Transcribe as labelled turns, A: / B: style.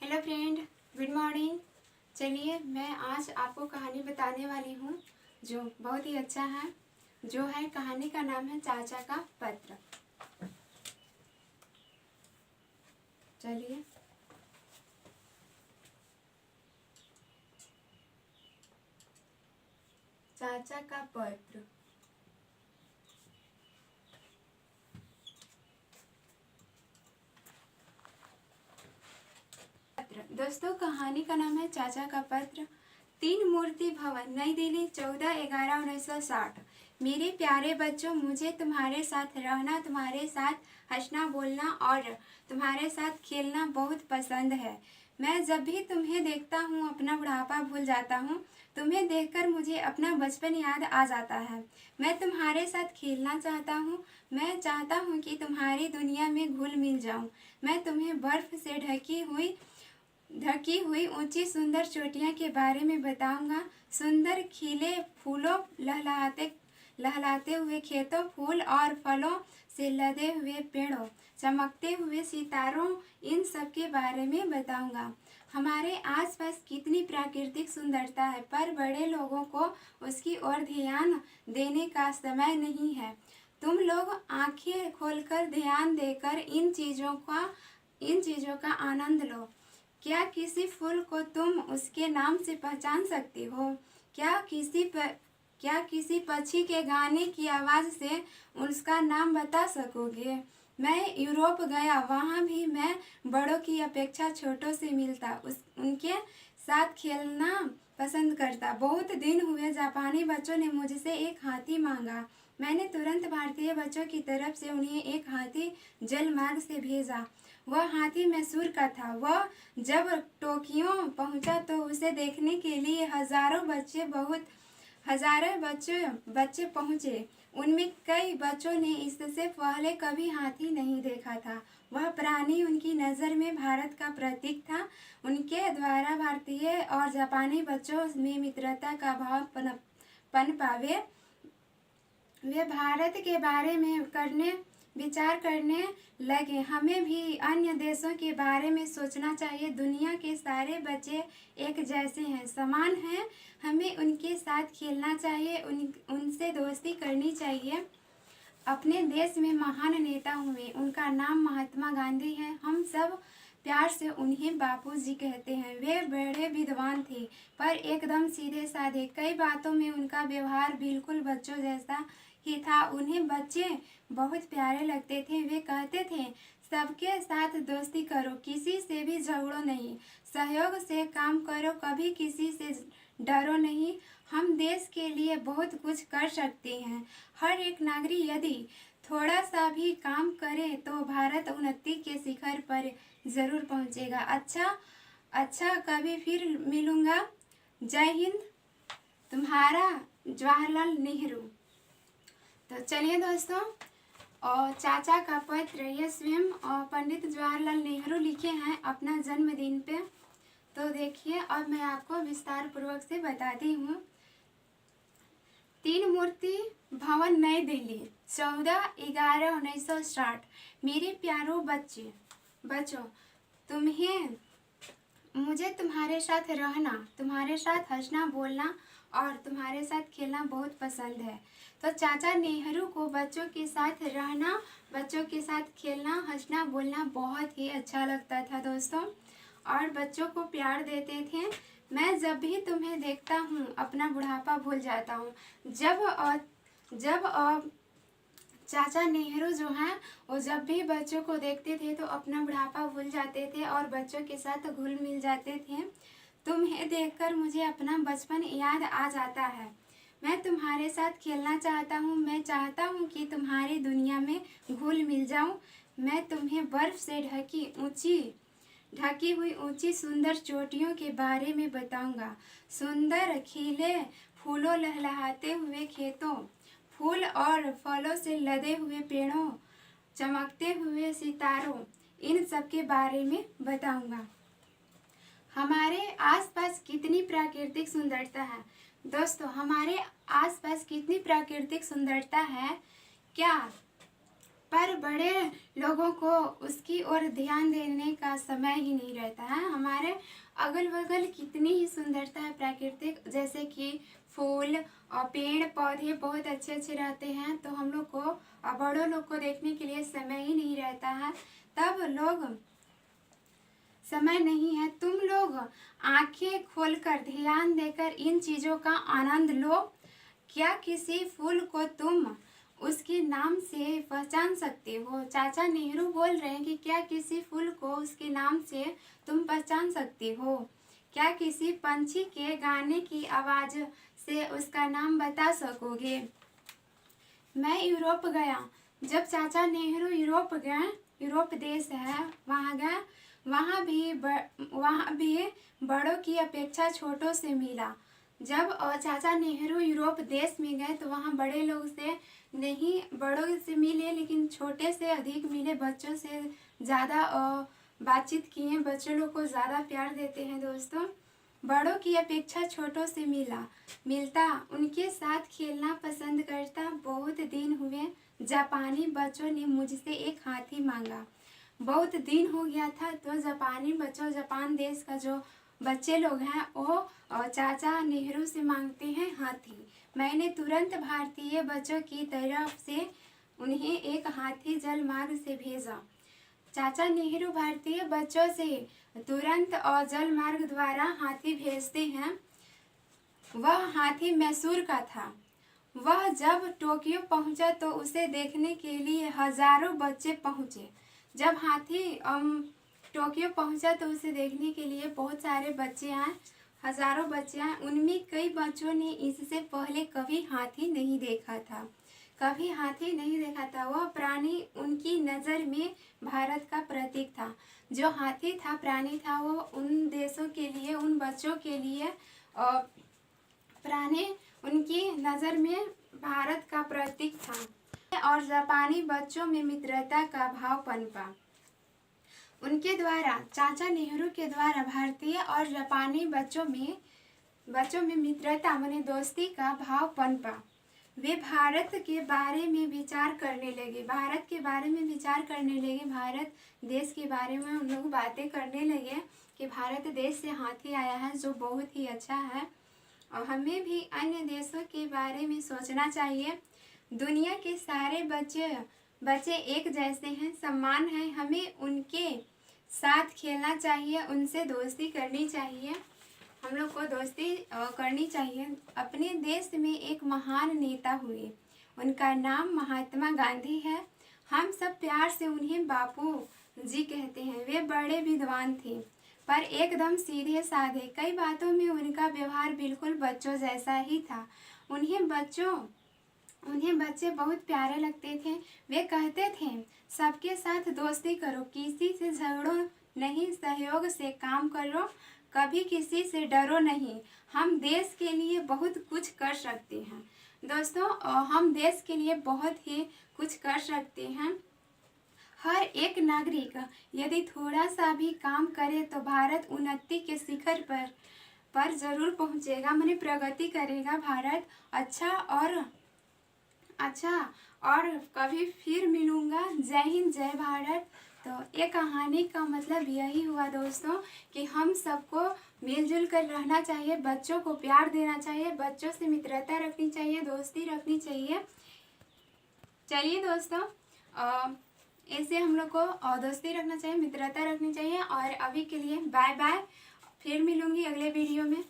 A: Hello friend, good morning. चलिए मैं आज आपको कहानी बताने वाली हूँ जो बहुत ही अच्छा है। जो है कहानी का नाम है चाचा का पत्र। चलिए चाचा का पत्र। दोस्तों कहानी का नाम है चाचा का पत्र। 3 मूर्ति भवन, नई दिल्ली, 14/11/1960। मेरे प्यारे बच्चों, मुझे तुम्हारे साथ रहना, तुम्हारे साथ हंसना बोलना और तुम्हारे साथ खेलना बहुत पसंद है। मैं जब भी तुम्हें देखता हूँ अपना बुढ़ापा भूल जाता हूँ। तुम्हें देखकर मुझे अपना बचपन याद आ जाता है। मैं तुम्हारे साथ खेलना चाहता हूँ। मैं चाहता हूँ कि तुम्हारी दुनिया में घुल मिल जाऊँ। मैं तुम्हें बर्फ से ढकी हुई ऊंची सुंदर चोटियों के बारे में बताऊंगा। सुंदर खिले फूलों, लहलाते हुए खेतों, फूल और फलों से लदे हुए पेड़ों, चमकते हुए सितारों, इन सब के बारे में बताऊंगा। हमारे आसपास कितनी प्राकृतिक सुंदरता है, पर बड़े लोगों को उसकी ओर ध्यान देने का समय नहीं है। तुम लोग आंखें खोलकर ध्यान देकर इन चीज़ों का आनंद लो। क्या किसी फूल को तुम उसके नाम से पहचान सकते हो? क्या किसी पक्षी के गाने की आवाज़ से उसका नाम बता सकोगे? मैं यूरोप गया, वहाँ भी मैं बड़ों की अपेक्षा छोटों से मिलता, उनके साथ खेलना पसंद करता। बहुत दिन हुए जापानी बच्चों ने मुझसे एक हाथी मांगा। मैंने तुरंत भारतीय बच्चों की तरफ से उन्हें एक हाथी जलमार्ग से भेजा। वह हाथी मैसूर का था। वह जब टोक्यो पहुंचा तो उसे देखने के लिए हजारों बच्चे पहुंचे। उनमें कई बच्चों ने इससे पहले कभी हाथी नहीं देखा था। वह प्राणी उनकी नज़र में भारत का प्रतीक था। उनके द्वारा भारतीय और जापानी बच्चों में मित्रता का भाव पनपा। वे भारत के बारे में विचार करने लगे। हमें भी अन्य देशों के बारे में सोचना चाहिए। दुनिया के सारे बच्चे एक जैसे हैं, समान हैं। हमें उनके साथ खेलना चाहिए, उनसे दोस्ती करनी चाहिए। अपने देश में महान नेता हुए, उनका नाम महात्मा गांधी है। हम सब प्यार से उन्हें बापूजी कहते हैं। वे बड़े विद्वान थे, पर एकदम सीधे साधे। कई बातों में उनका व्यवहार बिल्कुल बच्चों जैसा ही था। उन्हें बच्चे बहुत प्यारे लगते थे। वे कहते थे, सबके साथ दोस्ती करो, किसी से भी झगड़ो नहीं, सहयोग से काम करो, कभी किसी से डरो नहीं। हम देश के लिए बहुत कुछ कर सकते हैं। हर एक नागरिक यदि थोड़ा सा भी काम करे तो भारत उन्नति के शिखर पर जरूर पहुंचेगा। अच्छा, कभी फिर मिलूंगा। जय हिंद, तुम्हारा जवाहरलाल नेहरू। तो चलिए दोस्तों, और चाचा का पत्र ये स्वयं पंडित जवाहरलाल नेहरू लिखे हैं अपना जन्मदिन पे। तो देखिए, अब मैं आपको विस्तार पूर्वक से बताती हूँ। 3 मूर्ति भवन, नई दिल्ली, 14/11/1960। मेरे प्यारों बच्चों, मुझे तुम्हारे साथ रहना, तुम्हारे साथ हंसना बोलना और तुम्हारे साथ खेलना बहुत पसंद है। तो चाचा नेहरू को बच्चों के साथ रहना, बच्चों के साथ खेलना, हंसना बोलना बहुत ही अच्छा लगता था दोस्तों, और बच्चों को प्यार देते थे। मैं जब भी तुम्हें देखता हूँ अपना बुढ़ापा भूल जाता हूँ। जब चाचा नेहरू जो हैं, वो जब भी बच्चों को देखते थे तो अपना बुढ़ापा भूल जाते थे और बच्चों के साथ घुल मिल जाते थे। तुम्हें देखकर मुझे अपना बचपन याद आ जाता है। मैं तुम्हारे साथ खेलना चाहता हूँ। मैं चाहता हूँ कि तुम्हारी दुनिया में घुल मिल जाऊँ। मैं तुम्हें बर्फ से ढकी हुई ऊंची सुंदर चोटियों के बारे में बताऊंगा। सुंदर खिले फूलों, लहलहाते हुए खेतों, फूल और फलों से लदे हुए पेड़ों, चमकते हुए सितारों, इन सब के बारे में बताऊंगा। हमारे आसपास कितनी प्राकृतिक सुंदरता है। दोस्तों, हमारे आसपास कितनी प्राकृतिक सुंदरता है। क्या पर बड़े लोगों को उसकी ओर ध्यान देने का समय ही नहीं रहता है। हमारे अगल बगल कितनी ही सुंदरता है प्राकृतिक, जैसे कि फूल और पेड़ पौधे बहुत अच्छे अच्छे रहते हैं, तो हम लोग को और बड़ों लोग को देखने के लिए समय ही नहीं रहता है। तब लोग समय नहीं है, तुम लोग आंखें खोलकर ध्यान देकर इन चीज़ों का आनंद लो। क्या किसी फूल को तुम उसके नाम से पहचान सकते हो? चाचा नेहरू बोल रहे हैं कि क्या किसी फूल को उसके नाम से तुम पहचान सकते हो? क्या किसी पंछी के गाने की आवाज़ से उसका नाम बता सकोगे? मैं यूरोप गया। जब चाचा नेहरू यूरोप गए, यूरोप देश है वहाँ गए, वहाँ भी बड़ों की अपेक्षा छोटों से मिला। जब चाचा नेहरू यूरोप देश में गए तो वहाँ बड़े लोग से नहीं, बड़ों से मिले लेकिन छोटे से अधिक मिले, बच्चों से ज़्यादा बातचीत किए, बच्चों लोग को ज़्यादा प्यार देते हैं दोस्तों। बड़ों की अपेक्षा छोटों से मिलता, उनके साथ खेलना पसंद करता। बहुत दिन हुए जापानी बच्चों ने मुझसे एक हाथी मांगा। बहुत दिन हो गया था तो जापानी बच्चों, जापान देश का जो बच्चे लोग हैं वो चाचा नेहरू से मांगते हैं हाथी। मैंने तुरंत भारतीय बच्चों की तरफ से उन्हें एक हाथी जल मार्ग से भेजा। चाचा नेहरू भारतीय बच्चों से तुरंत और जल मार्ग द्वारा हाथी भेजते हैं। वह हाथी मैसूर का था। वह जब टोक्यो पहुंचा तो उसे देखने के लिए हजारों बच्चे पहुंचे। जब हाथी टोक्यो पहुंचा तो उसे देखने के लिए बहुत सारे बच्चे आए, हजारों बच्चे आए। उनमें कई बच्चों ने इससे पहले कभी हाथी नहीं देखा था, कभी हाथी नहीं देखा था। वह प्राणी उनकी नज़र में भारत का प्रतीक था। जो हाथी था, प्राणी था, वो उन देशों के लिए, उन बच्चों के लिए प्राणी उनकी नज़र में भारत का प्रतीक था। और जापानी बच्चों में मित्रता का भाव पनपा। उनके द्वारा, चाचा नेहरू के द्वारा भारतीय और जापानी बच्चों में मित्रता माने दोस्ती का भाव पनपा। वे भारत के बारे में विचार करने लगे, भारत के बारे में विचार करने लगे, भारत देश के बारे में उन लोग बातें करने लगे कि भारत देश से हाथी आया है जो बहुत ही अच्छा है और हमें भी अन्य देशों के बारे में सोचना चाहिए। दुनिया के सारे बच्चे एक जैसे हैं, समान हैं। हमें उनके साथ खेलना चाहिए, उनसे दोस्ती करनी चाहिए, हम लोग को दोस्ती करनी चाहिए। अपने देश में एक महान नेता हुए, उनका नाम महात्मा गांधी है। हम सब प्यार से उन्हें बापू जी कहते हैं। वे बड़े विद्वान थे पर एकदम सीधे साधे। कई बातों में उनका व्यवहार बिल्कुल बच्चों जैसा ही था। उन्हें बच्चे बहुत प्यारे लगते थे। वे कहते थे सबके साथ दोस्ती करो, किसी से झगड़ो नहीं, सहयोग से काम करो, कभी किसी से डरो नहीं। हम देश के लिए बहुत कुछ कर सकते हैं दोस्तों, हम देश के लिए बहुत ही कुछ कर सकते हैं। हर एक नागरिक यदि थोड़ा सा भी काम करे तो भारत उन्नति के शिखर पर जरूर पहुंचेगा, माने प्रगति करेगा भारत। अच्छा और कभी फिर मिलूँगा। जय हिंद, जय भारत। तो ये कहानी का मतलब यही हुआ दोस्तों कि हम सबको मिलजुल कर रहना चाहिए, बच्चों को प्यार देना चाहिए, बच्चों से मित्रता रखनी चाहिए, दोस्ती रखनी चाहिए। चलिए दोस्तों, ऐसे हम लोग को दोस्ती रखना चाहिए, मित्रता रखनी चाहिए। और अभी के लिए बाय बाय, फिर मिलूँगी अगले वीडियो में।